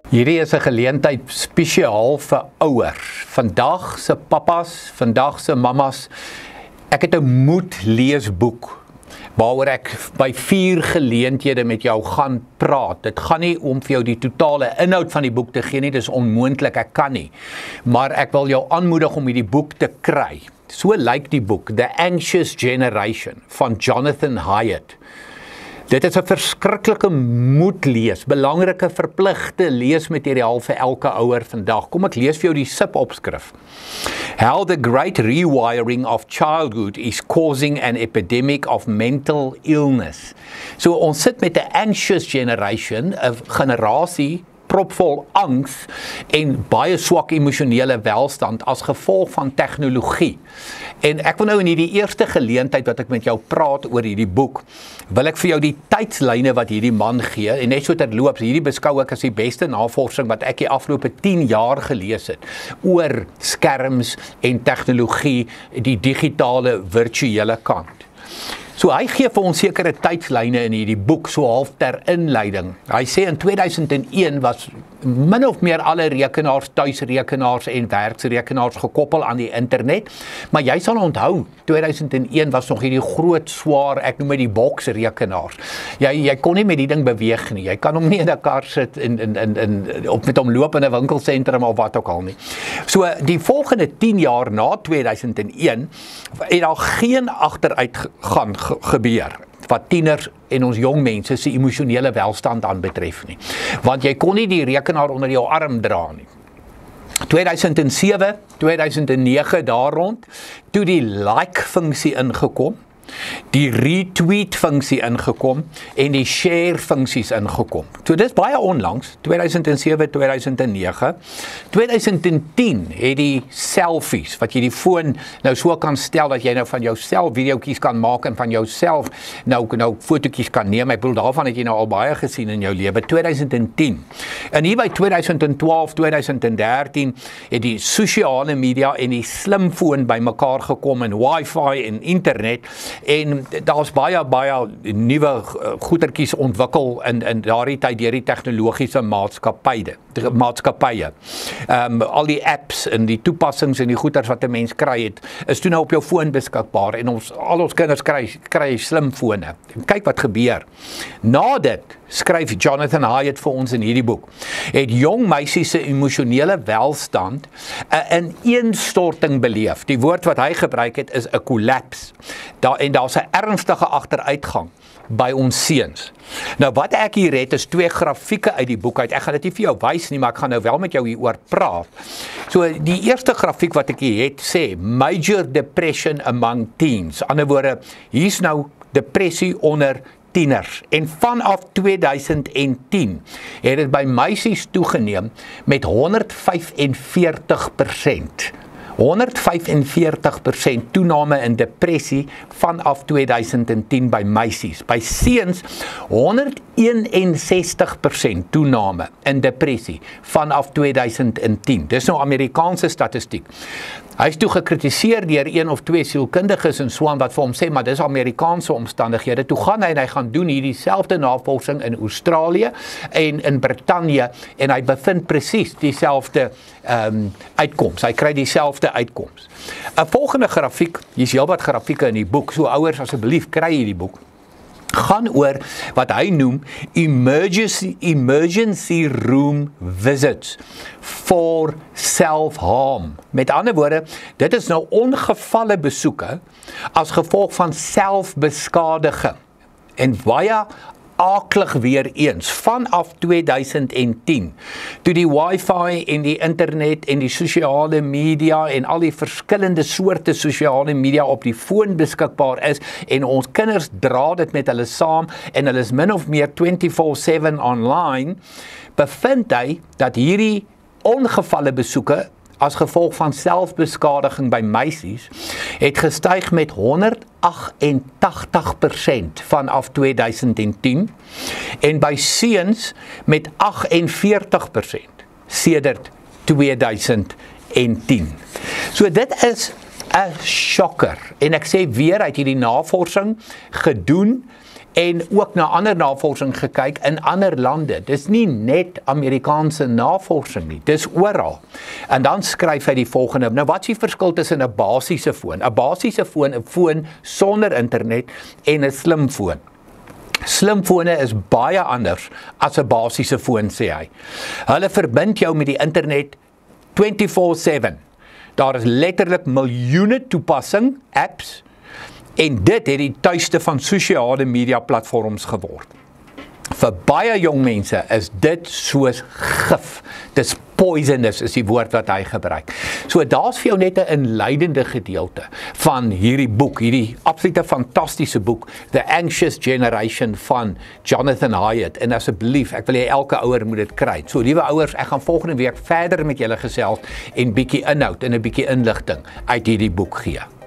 Hierdie is 'n geleentheid spesiaal vir ouers. Vandag se pappas, vandag se mammas. Ek het 'n moedleesboek waaroor ek by 4 geleenthede met jou gaan praat. Dit gaan nie om vir jou die totale inhoud van die boek te gee nie, dis onmoontlik, ek kan nie. Maar ek wil jou aanmoedig om hierdie boek te kry. So lyk die boek, The Anxious Generation van Jonathan Haidt. Dit is 'n verskriklike moedlees, belangrike verpligte leesmateriaal vir elke ouer vandag. Kom ek lees vir jou die subopskrif. How the great rewiring of childhood is causing an epidemic of mental illness. So ons sit met 'n anxious generation, 'n generasie propvol angs en baie swak emosionele welstand as gevolg van tegnologie. En ek wil nou in hierdie eerste geleentheid wat ek met jou praat oor hierdie boek, wil ek vir jou die tydslyne wat hierdie man gee, en net so terloops, hierdie beskou ek as die beste navorsing wat ek die afgelope 10 jaar gelees het, oor skerms en tegnologie, die digitale virtuele kant. So hy gee vir ons sekere tydslyne in hierdie boek, so half ter inleiding. Hy sê in 2001 was min of meer alle rekenaars, tuisrekenaars en werksrekenaars gekoppel aan die internet, maar jy sal onthou, 2001 was nog hierdie groot, swaar, ek noem dit die boksrekenaars. Jy kon nie met die ding beweeg nie, jy kan hom nie in 'n kar sit of met hom loop in 'n winkelsentrum of wat ook al nie. So die volgende 10 jaar na 2001 het daar geen agteruitgang gebeur wat tieners en ons jong mense se emosionele welstand aanbetref nie. Want jy kon nie die rekenaar onder jou arm dra nie. 2007, 2009 daar rond, toe die like-funksie ingekom, die retweet-funksie ingekom en die share-funksies ingekom. So dis baie onlangs, 2007, 2009. 2010 het die selfies, wat jy die foon nou so kan stel, dat jy nou van jouself videoetjies kan maak en van jouself nou fotootjies kan neem. Ek bedoel, daarvan het jy nou al baie gesien in jou lewe. 2010. En hier by 2012, 2013 het die sosiale media en die slimfoon by mekaar gekom en wifi en internet, en daar's baie nuwe goedertjies ontwikkel in daardie tyd deur die tegnologiese maatskappye. Al die apps en die toepassings en die goeders wat 'n mens kry het, is toe nou op jou foon beskikbaar, en al ons kinders kry slimfone. En kyk wat gebeur. Na dit, skryf Jonathan Haidt vir ons in hierdie boek, het jong meisies se emosionele welstand 'n ineenstorting beleef. Die woord wat hy gebruik het is 'n collapse. En daar's 'n ernstige agteruitgang by ons seuns. Nou wat ek hier het is 2 grafieke uit die boek uit. Ek gaan dit nie vir jou wys nie, maar ek gaan nou wel met jou hieroor praat. So die eerste grafiek wat ek hier het sê major depression among teens. Aan die ander woorde, hier's nou depressie onder tieners. En vanaf 2010 het dit by meisies toegeneem met 145%. 145% toename in depressie vanaf 2010 by meisies. By seuns 161% toename in depressie vanaf 2010. Dis nou Amerikaanse statistiek. Hy is toe gekritiseer deur 1 of 2 sielkundiges en so aan wat vir hom sê, maar dis Amerikaanse omstandighede. Toe gaan hy en hy gaan doen hierdie selfde navorsing in Australië en in Brittanje, en hy bevind presies dieselfde uitkoms. Hy kry dieselfde uitkoms. 'n Volgende grafiek, hier's heelwat grafieke in die boek, so ouers asseblief kry hierdie boek, gaan oor wat hy noem emergency room visits for self-harm. Met ander woorde, dit is nou ongevalle besoeke as gevolg van selfbeskadiging. En baie aklig weer eens, vanaf 2010, toe die wifi en die internet en die sosiale media en al die verskillende soorte sosiale media op die foon beskikbaar is, en ons kinders dra dit met hulle saam, en hulle is min of meer 24/7 online, bevind hy dat hierdie ongevalle besoeke as gevolg van selfbeskadiging by meisies, het gestyg met 188% vanaf 2010 en by seuns met 48% sedert 2010. So dit is 'n shocker. En ek sê weer, uit hierdie navorsing gedoen en ook na ander navorsing gekyk in ander lande. Dis nie net Amerikaanse navorsing nie, dis oral. En dan skryf hy die volgende. Nou wat is die verskil tussen 'n basiese foon? 'n Basiese foon, 'n foon sonder internet en 'n slimfoon. Slimfone is baie anders as 'n basiese foon, sê hy. Hulle verbind jou met die internet 24/7. Daar is letterlik miljoene toepassing, apps, en dit het die tuiste van sosiale media platforms geword. Vir baie jong mense is dit soos gif. Dis poisonous is die woord wat hy gebruik. So daar's vir jou net 'n inleidende gedeelte van hierdie boek, hierdie absolute fantastiese boek, The Anxious Generation van Jonathan Haidt. En asseblief, ek wil hê elke ouer moet dit kry. So liewe ouers, ek gaan volgende week verder met julle gesels en bietjie inhoud en 'n bietjie inligting uit hierdie boek gee.